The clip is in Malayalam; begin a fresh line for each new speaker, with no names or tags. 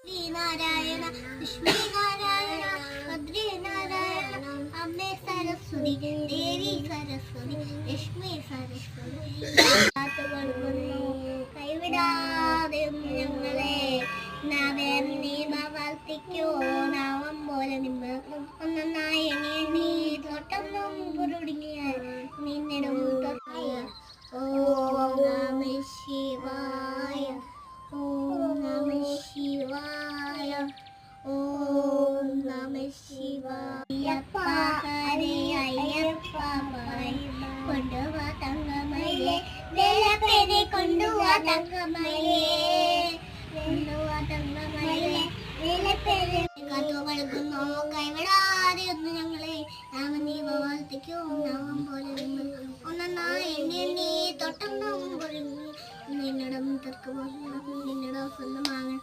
നാരായണ ലക്ഷ്മി നാരായണ ഭദ്രേ നാരായണ അമ്മേ സരസ്വതി ദേവി സരസ്വതി ലക്ഷ്മി സരസ്വതി കൈവിടാതെ ഞങ്ങളെ വർത്തിക്കോ നാമം പോലെ നിമ്മ ഒന്നായി നീ തൊട്ടൊന്നും പുരുടിങ്ങിയ നിന്നിടും ഓം നമഃ ശിവായ ഓം നമഃ ശിവായ ഓം നമഃ ശിവായ ഹരേ അയ്യപ്പ കൊണ്ടുവാ തങ്കമയിലേ വേലപ്പേരെ കൊണ്ടുവാ തങ്കമയിലേ കൊണ്ടുവാ തങ്കമയിലേ വേലപ്പേരെ കാത്തു കളിക്കുന്നു കൈവിടാതെ ഒന്ന് ഞങ്ങളെ നാമം നീ വർത്തിക്കോ നാമം പോലെ ഒന്നായി നീ തൊട്ടൊന്നും നിന്നിടം തീർക്കുമ്പോൾ നിന്നിടം സ്വന്തമാകണം